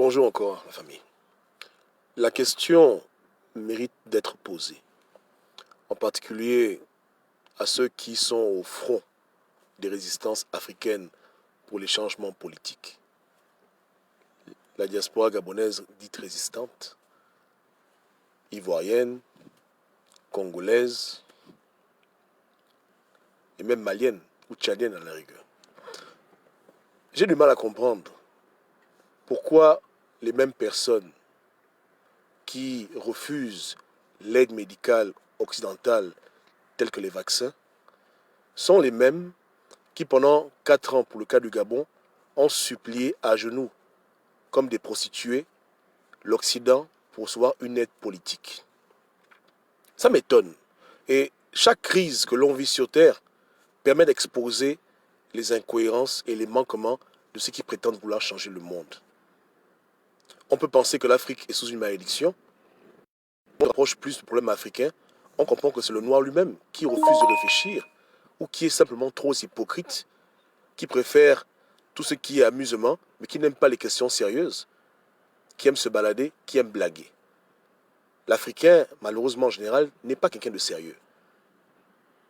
Bonjour encore, la famille. La question mérite d'être posée, en particulier à ceux qui sont au front des résistances africaines pour les changements politiques. La diaspora gabonaise dite résistante, ivoirienne, congolaise et même malienne ou tchadienne à la rigueur. J'ai du mal à comprendre pourquoi les mêmes personnes qui refusent l'aide médicale occidentale telle que les vaccins sont les mêmes qui pendant 4 ans pour le cas du Gabon ont supplié à genoux comme des prostituées l'Occident pour recevoir une aide politique. Ça m'étonne. Et chaque crise que l'on vit sur Terre permet d'exposer les incohérences et les manquements de ceux qui prétendent vouloir changer le monde. On peut penser que l'Afrique est sous une malédiction. On approche plus du problème africain, on comprend que c'est le noir lui-même qui refuse de réfléchir ou qui est simplement trop hypocrite, qui préfère tout ce qui est amusement, mais qui n'aime pas les questions sérieuses, qui aime se balader, qui aime blaguer. L'Africain, malheureusement en général, n'est pas quelqu'un de sérieux.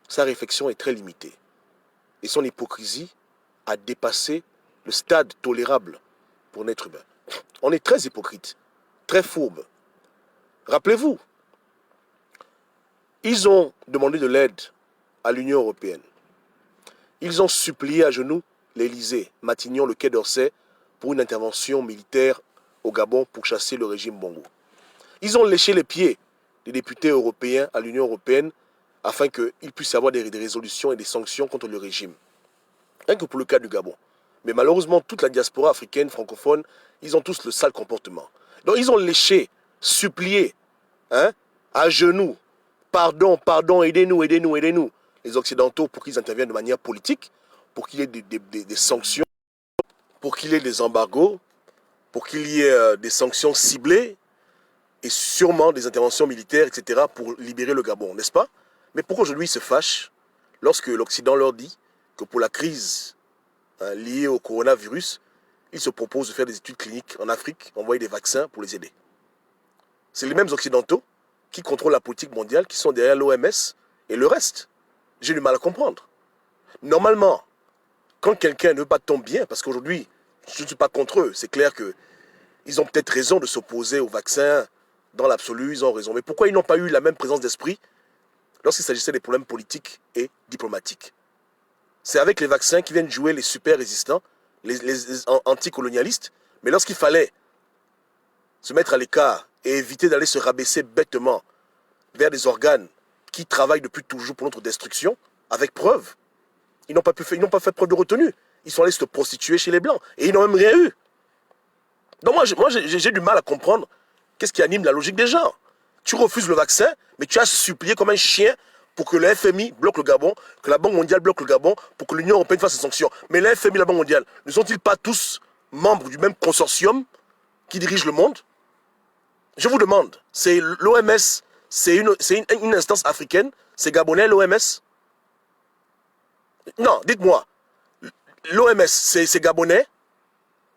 Sa réflexion est très limitée. Et son hypocrisie a dépassé le stade tolérable pour un être humain. On est très hypocrite, très fourbe. Rappelez-vous, ils ont demandé de l'aide à l'Union européenne. Ils ont supplié à genoux l'Élysée, Matignon, le Quai d'Orsay pour une intervention militaire au Gabon pour chasser le régime Bongo. Ils ont léché les pieds des députés européens à l'Union européenne afin qu'il puisse y avoir des résolutions et des sanctions contre le régime. Rien que pour le cas du Gabon. Mais malheureusement, toute la diaspora africaine, francophone, ils ont tous le sale comportement. Donc ils ont léché, supplié, à genoux, pardon, pardon, aidez-nous, aidez-nous, aidez-nous, les Occidentaux pour qu'ils interviennent de manière politique, pour qu'il y ait des sanctions, pour qu'il y ait des embargos, pour qu'il y ait des sanctions ciblées, et sûrement des interventions militaires, etc., pour libérer le Gabon, n'est-ce pas? Mais pourquoi aujourd'hui ils se fâchent lorsque l'Occident leur dit que pour la crise liée au coronavirus, ils se proposent de faire des études cliniques en Afrique, envoyer des vaccins pour les aider? C'est les mêmes Occidentaux qui contrôlent la politique mondiale, qui sont derrière l'OMS et le reste. J'ai du mal à comprendre. Normalement, quand quelqu'un ne veut pas ton bien, parce qu'aujourd'hui, je ne suis pas contre eux, c'est clair qu'ils ont peut-être raison de s'opposer au vaccin, dans l'absolu, ils ont raison. Mais pourquoi ils n'ont pas eu la même présence d'esprit lorsqu'il s'agissait des problèmes politiques et diplomatiques? C'est avec les vaccins qui viennent jouer les super résistants, les anticolonialistes, mais lorsqu'il fallait se mettre à l'écart et éviter d'aller se rabaisser bêtement vers des organes qui travaillent depuis toujours pour notre destruction, avec preuve, ils n'ont pas fait preuve de retenue. Ils sont allés se prostituer chez les Blancs. Et ils n'ont même rien eu. Donc moi j'ai du mal à comprendre qu'est-ce qui anime la logique des gens. Tu refuses le vaccin, mais tu as supplié comme un chien pour que le FMI bloque le Gabon, que la Banque mondiale bloque le Gabon, pour que l'Union européenne fasse ses sanctions. Mais le FMI et la Banque mondiale, ne sont-ils pas tous membres du même consortium qui dirige le monde? Je vous demande, c'est l'OMS, c'est une instance africaine, c'est gabonais l'OMS? Non, dites-moi, l'OMS c'est gabonais,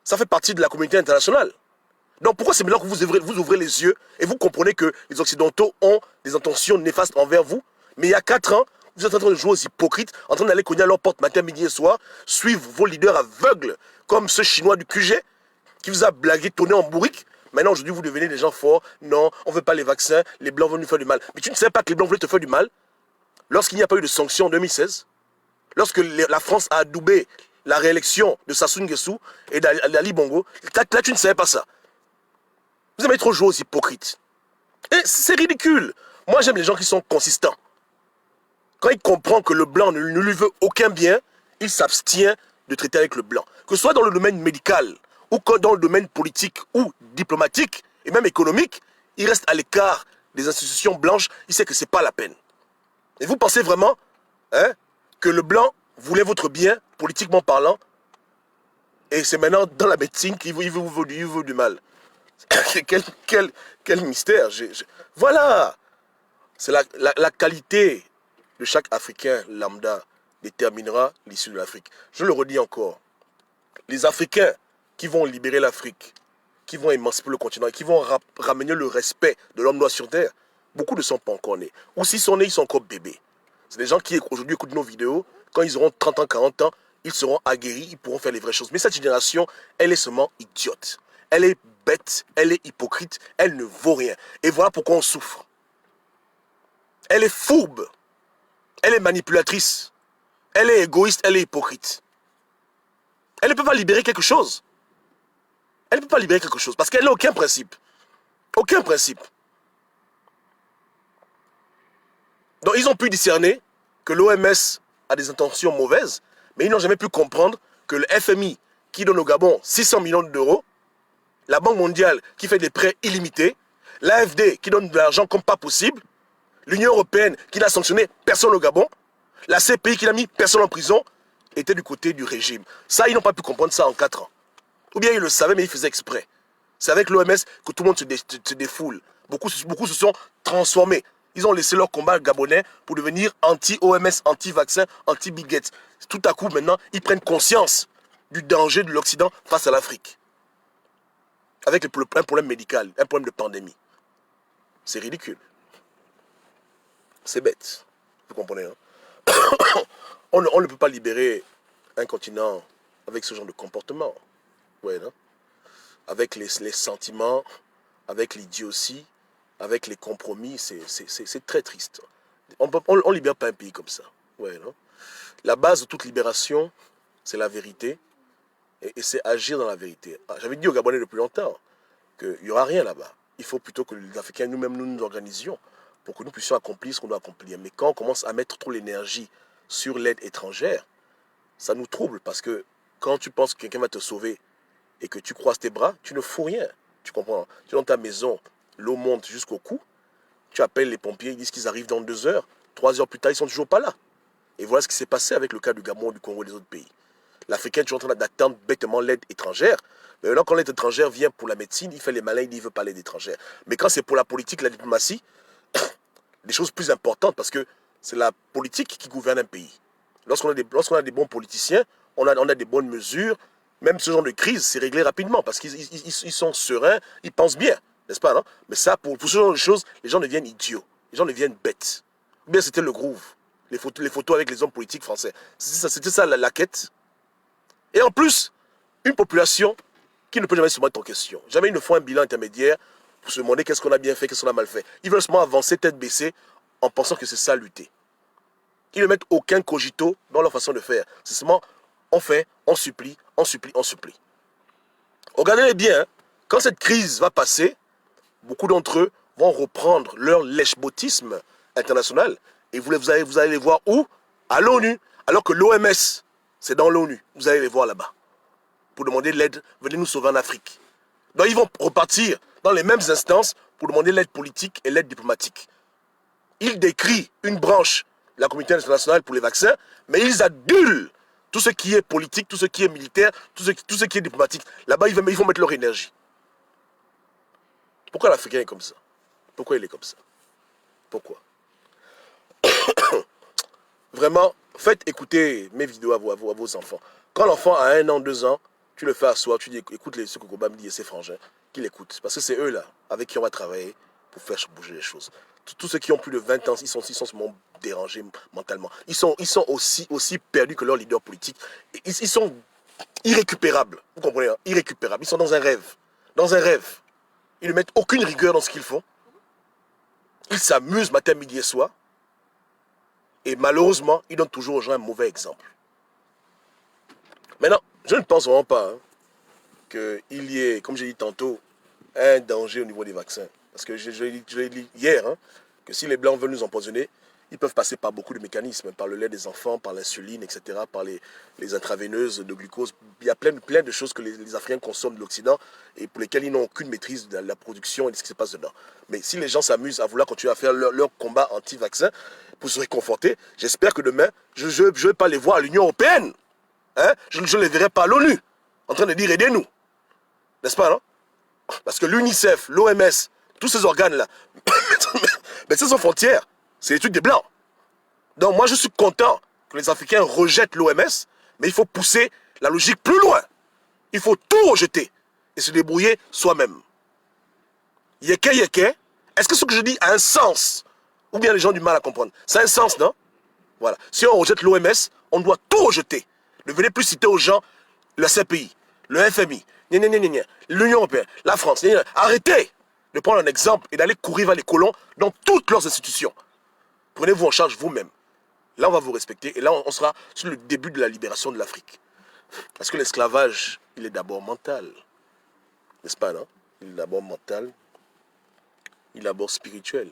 ça fait partie de la communauté internationale. Donc pourquoi c'est maintenant que vous ouvrez les yeux et vous comprenez que les Occidentaux ont des intentions néfastes envers vous? Mais il y a 4 ans, vous êtes en train de jouer aux hypocrites, en train d'aller cogner à leur porte matin, midi et soir, suivre vos leaders aveugles, comme ce Chinois du QG, qui vous a blagué, tourné en bourrique. Maintenant, aujourd'hui, vous devenez des gens forts. Non, on ne veut pas les vaccins, les Blancs vont nous faire du mal. Mais tu ne sais pas que les Blancs voulaient te faire du mal lorsqu'il n'y a pas eu de sanctions en 2016, lorsque la France a adoubé la réélection de Sassou Nguesso et d'Ali Bongo. Là, tu ne savais pas ça. Vous avez trop joué aux hypocrites. Et c'est ridicule. Moi, j'aime les gens qui sont consistants. Quand il comprend que le blanc ne lui veut aucun bien, il s'abstient de traiter avec le blanc. Que ce soit dans le domaine médical, ou dans le domaine politique, ou diplomatique, et même économique, il reste à l'écart des institutions blanches, il sait que ce n'est pas la peine. Et vous pensez vraiment que le blanc voulait votre bien, politiquement parlant, et c'est maintenant dans la médecine qu'il veut du mal. Quel mystère. Voilà. C'est la qualité de chaque Africain lambda déterminera l'issue de l'Afrique. Je le redis encore. Les Africains qui vont libérer l'Afrique qui vont émanciper le continent et qui vont ramener le respect de l'homme noir sur terre, beaucoup ne sont pas encore nés. Ou s'ils sont nés, ils sont encore bébés. C'est des gens qui aujourd'hui écoutent nos vidéos, quand ils auront 30 ans, 40 ans, ils seront aguerris, ils pourront faire les vraies choses. Mais cette génération, elle est seulement idiote. Elle est bête, elle est hypocrite, elle ne vaut rien. Et voilà pourquoi on souffre. Elle est fourbe, elle est manipulatrice, elle est égoïste, elle est hypocrite. Elle ne peut pas libérer quelque chose. Elle ne peut pas libérer quelque chose parce qu'elle n'a aucun principe. Aucun principe. Donc ils ont pu discerner que l'OMS a des intentions mauvaises, mais ils n'ont jamais pu comprendre que le FMI qui donne au Gabon 600 millions d'euros, la Banque mondiale qui fait des prêts illimités, l'AFD qui donne de l'argent comme pas possible, l'Union européenne qui n'a sanctionné personne au Gabon, la CPI qui n'a mis personne en prison, était du côté du régime. Ça, ils n'ont pas pu comprendre ça en 4 ans. Ou bien ils le savaient, mais ils faisaient exprès. C'est avec l'OMS que tout le monde se défoule. Beaucoup se sont transformés. Ils ont laissé leur combat gabonais pour devenir anti-OMS, anti-vaccin, anti-Big Gates. Tout à coup, maintenant, ils prennent conscience du danger de l'Occident face à l'Afrique. Avec un problème médical, un problème de pandémie. C'est ridicule. C'est bête. Vous comprenez, hein? On ne peut pas libérer un continent avec ce genre de comportement. Ouais, non? Avec les sentiments, avec l'idiotie, avec les compromis, c'est très triste. On ne libère pas un pays comme ça. Ouais, non? La base de toute libération, c'est la vérité. Et c'est agir dans la vérité. J'avais dit aux Gabonais depuis longtemps qu'il n'y aura rien là-bas. Il faut plutôt que les Africains nous-mêmes nous organisions pour que nous puissions accomplir ce qu'on doit accomplir. Mais quand on commence à mettre trop l'énergie sur l'aide étrangère, ça nous trouble parce que quand tu penses que quelqu'un va te sauver et que tu croises tes bras, tu ne fous rien. Tu comprends? Tu es dans ta maison, l'eau monte jusqu'au cou, tu appelles les pompiers, ils disent qu'ils arrivent dans 2 heures, 3 heures plus tard, ils ne sont toujours pas là. Et voilà ce qui s'est passé avec le cas du Gabon, du Congo et des autres pays. L'Africain est toujours en train d'attendre bêtement l'aide étrangère. Mais maintenant, quand l'aide étrangère vient pour la médecine, il fait les malins, il dit qu'il ne veut pas l'aide étrangère. Mais quand c'est pour la politique, la diplomatie, des choses plus importantes, parce que c'est la politique qui gouverne un pays. Lorsqu'on a des bons politiciens, on a des bonnes mesures, même ce genre de crise, c'est réglé rapidement, parce qu'ils sont sereins, ils pensent bien, n'est-ce pas, non? Mais ça, pour ce genre de choses, les gens deviennent idiots, les gens deviennent bêtes. Ou bien c'était le groove, les photos avec les hommes politiques français. C'était ça la quête. Et en plus, une population qui ne peut jamais se mettre en question. Jamais ils ne font un bilan intermédiaire pour se demander qu'est-ce qu'on a bien fait, qu'est-ce qu'on a mal fait. Ils veulent seulement avancer tête baissée en pensant que c'est ça lutter. Ils ne mettent aucun cogito dans leur façon de faire. C'est seulement on fait, on supplie, on supplie, on supplie. Regardez-les bien, hein. Quand cette crise va passer, beaucoup d'entre eux vont reprendre leur lèche-botisme international et vous allez les voir où? À l'ONU. Alors que l'OMS, c'est dans l'ONU. Vous allez les voir là-bas. Pour demander de l'aide, venez nous sauver en Afrique. Donc ils vont repartir dans les mêmes instances pour demander l'aide politique et l'aide diplomatique. Ils décrient une branche de la communauté internationale pour les vaccins, mais ils adulent tout ce qui est politique, tout ce qui est militaire, tout ce qui est diplomatique. Là-bas, ils vont mettre leur énergie. Pourquoi l'Africain est comme ça? Pourquoi il est comme ça? Pourquoi? Vraiment, faites écouter mes vidéos à vos enfants. Quand l'enfant a 1 an, 2 ans, tu le fais asseoir, tu dis écoute ce que Koba me dit et ses frangins, qu'il écoute. Parce que c'est eux là, avec qui on va travailler pour faire bouger les choses. Tous ceux qui ont plus de 20 ans, ils sont seulement dérangés mentalement. Ils sont aussi perdus que leurs leaders politiques. Ils sont irrécupérables. Vous comprenez, hein? Irrécupérables. Ils sont dans un rêve. Dans un rêve. Ils ne mettent aucune rigueur dans ce qu'ils font. Ils s'amusent matin, midi et soir. Et malheureusement, ils donnent toujours aux gens un mauvais exemple. Maintenant, je ne pense vraiment pas qu'il y ait, comme j'ai dit tantôt, un danger au niveau des vaccins. Parce que je l'ai dit hier, hein, que si les Blancs veulent nous empoisonner, ils peuvent passer par beaucoup de mécanismes, par le lait des enfants, par l'insuline, etc., par les intraveineuses de glucose. Il y a plein de choses que les Africains consomment de l'Occident et pour lesquelles ils n'ont aucune maîtrise de la production et de ce qui se passe dedans. Mais si les gens s'amusent à vouloir continuer à faire leur combat anti-vaccin pour se réconforter, j'espère que demain, je ne vais pas les voir à l'Union européenne. Hein? Je ne les verrai pas à l'ONU en train de dire aidez-nous. N'est-ce pas, non? Parce que l'UNICEF, l'OMS, tous ces organes-là, mais c'est sans frontières. C'est les trucs des Blancs. Donc moi je suis content que les Africains rejettent l'OMS, mais il faut pousser la logique plus loin. Il faut tout rejeter. et se débrouiller soi-même. Yeke yeke, est-ce que ce que je dis a un sens? Ou bien les gens ont du mal à comprendre? Ça a un sens, non? Voilà. Si on rejette l'OMS, on doit tout rejeter. Ne venez plus citer aux gens le CPI, le FMI, l'Union européenne, la France. Arrêtez de prendre un exemple et d'aller courir vers les colons dans toutes leurs institutions. Prenez-vous en charge vous-même. Là, on va vous respecter et là, on sera sur le début de la libération de l'Afrique. Parce que l'esclavage, il est d'abord mental. N'est-ce pas, non? Il est d'abord mental, il est d'abord spirituel.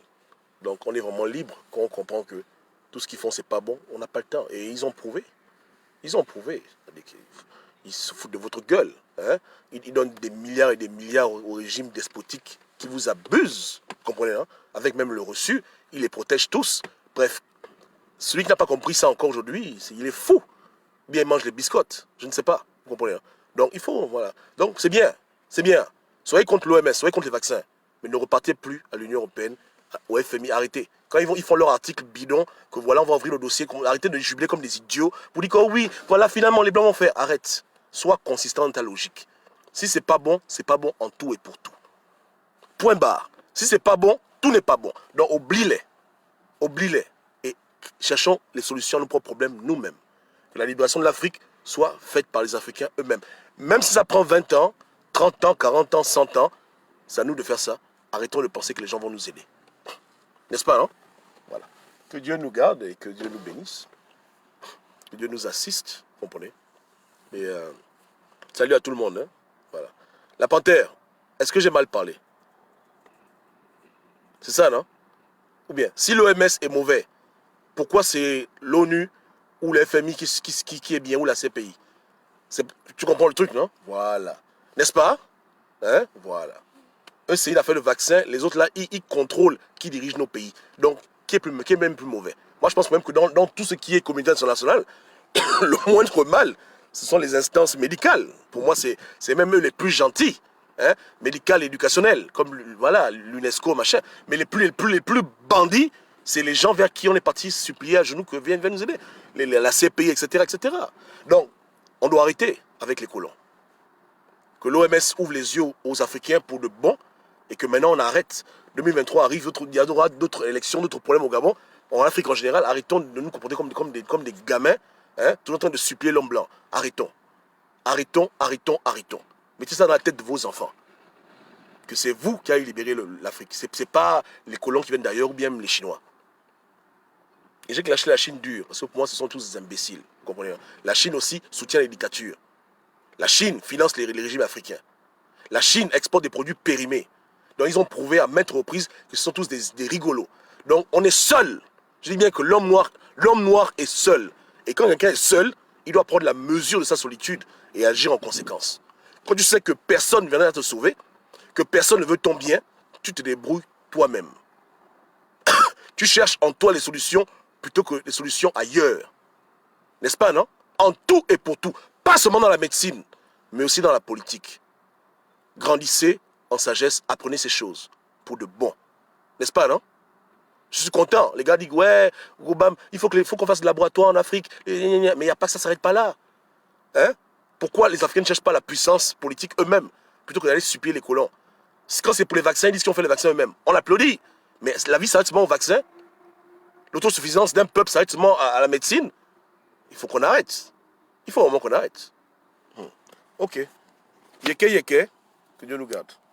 Donc, on est vraiment libre quand on comprend que tout ce qu'ils font, c'est pas bon. On n'a pas le temps. Et ils ont prouvé. Ils ont prouvé. Ils se foutent de votre gueule. Hein? Ils donnent des milliards et des milliards au régime despotique qui vous abuse. Vous comprenez, hein? Avec même le reçu, ils les protègent tous. Bref, celui qui n'a pas compris ça encore aujourd'hui, il est fou. Bien, il mange les biscottes. Je ne sais pas. Vous comprenez, hein? Donc, il faut, voilà. Donc, c'est bien. C'est bien. Soyez contre l'OMS, soyez contre les vaccins. Mais ne repartez plus à l'Union européenne, au FMI. Arrêtez. Quand ils font leur article bidon, que voilà, on va ouvrir le dossier, arrêtez de jubiler comme des idiots. Vous dites que oh oui, voilà, finalement, les Blancs vont faire. Arrête. Sois consistant dans ta logique. Si c'est pas bon en tout et pour tout. Point barre. Si c'est pas bon, tout n'est pas bon. Donc, oublie-les. Oublie-les. Et cherchons les solutions à nos propres problèmes nous-mêmes. Que la libération de l'Afrique soit faite par les Africains eux-mêmes. Même si ça prend 20 ans, 30 ans, 40 ans, 100 ans, c'est à nous de faire ça. Arrêtons de penser que les gens vont nous aider. N'est-ce pas, non? Voilà. Que Dieu nous garde et que Dieu nous bénisse. Que Dieu nous assiste, vous comprenez? Et salut à tout le monde. Hein? Voilà. La panthère, est-ce que j'ai mal parlé? C'est ça, non? Ou bien, si l'OMS est mauvais, pourquoi c'est l'ONU ou le FMI qui est bien, ou la CPI? Tu comprends le truc, non? Voilà. N'est-ce pas? Hein? Voilà. Eux, c'est il a fait le vaccin, les autres là, ils contrôlent qui dirige nos pays. Donc, qui est même plus mauvais? Moi, je pense même que dans tout ce qui est communauté internationale, le moindre mal, ce sont les instances médicales. Pour moi, c'est même eux les plus gentils. Hein? Médicales, éducationnelles, comme voilà, l'UNESCO, machin. Mais les plus bandits, c'est les gens vers qui on est parti supplier à genoux que viennent nous aider. La CPI, etc., etc. Donc, on doit arrêter avec les colons. Que l'OMS ouvre les yeux aux Africains pour de bon et que maintenant on arrête. 2023 arrive, il y aura d'autres élections, d'autres problèmes au Gabon. En Afrique en général, arrêtons de nous comporter comme des gamins, hein, tout en train de supplier l'homme blanc. Arrêtons. Arrêtons, arrêtons, arrêtons. Mettez ça dans la tête de vos enfants. Que c'est vous qui avez libéré l'Afrique. Ce n'est pas les colons qui viennent d'ailleurs ou bien les Chinois. Et j'ai que lâché la Chine dure, parce que pour moi ce sont tous des imbéciles. Vous comprenez? La Chine aussi soutient les dictatures. La Chine finance les régimes africains. La Chine exporte des produits périmés. Donc ils ont prouvé à maintes reprises que ce sont tous des rigolos. Donc on est seul. Je dis bien que l'homme noir est seul. Et quand quelqu'un est seul, il doit prendre la mesure de sa solitude et agir en conséquence. Quand tu sais que personne ne viendra te sauver, que personne ne veut ton bien, tu te débrouilles toi-même. Tu cherches en toi les solutions plutôt que les solutions ailleurs. N'est-ce pas, non? En tout et pour tout. Pas seulement dans la médecine, mais aussi dans la politique. Grandissez en sagesse, apprenez ces choses pour de bon. N'est-ce pas, non? Je suis content. Les gars disent, ouais, il faut qu'on fasse des laboratoires en Afrique. Mais il n'y a pas que ça ne s'arrête pas là. Hein? Pourquoi les Africains ne cherchent pas la puissance politique eux-mêmes plutôt que d'aller supplier les colons? Quand c'est pour les vaccins, ils disent qu'ils ont fait les vaccins eux-mêmes. On applaudit. Mais la vie s'arrête seulement au vaccin. L'autosuffisance d'un peuple s'arrête seulement à la médecine. Il faut qu'on arrête. Il faut vraiment qu'on arrête. Ok. Yeke yeke, que Dieu nous garde.